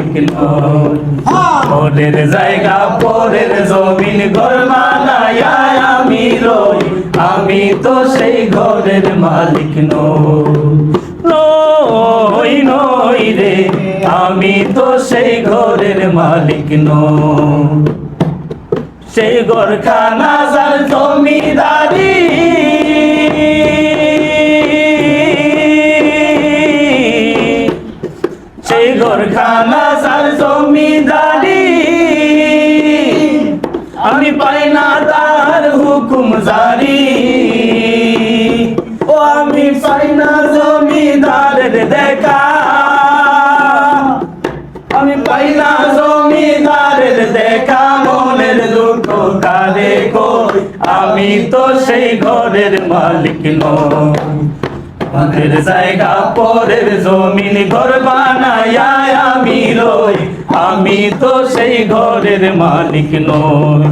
মালিক নই। পরের জায়গা পরের জমিন ঘর বানায়া আমি রই, আমি তো সেই ঘরের মালিক নই নই রে, আমি তো সেই ঘরের মালিক নই। সেই ঘরখানা যার জমিদারি, সেই ঘরখানা যার জমিদারি, আমি পাই না তার হুকুম জারি। ও আমি পাই না জমিদারের দেখা, আমি পাই না জমিদারের দেখা, মনের দুঃখ কারে কই, আমি তো সেই ঘরের মালিক নই। পরের জায়গা পরের জমিন ঘর বানায়া আমি রই, আমি তো সেই ঘরের মালিক নই।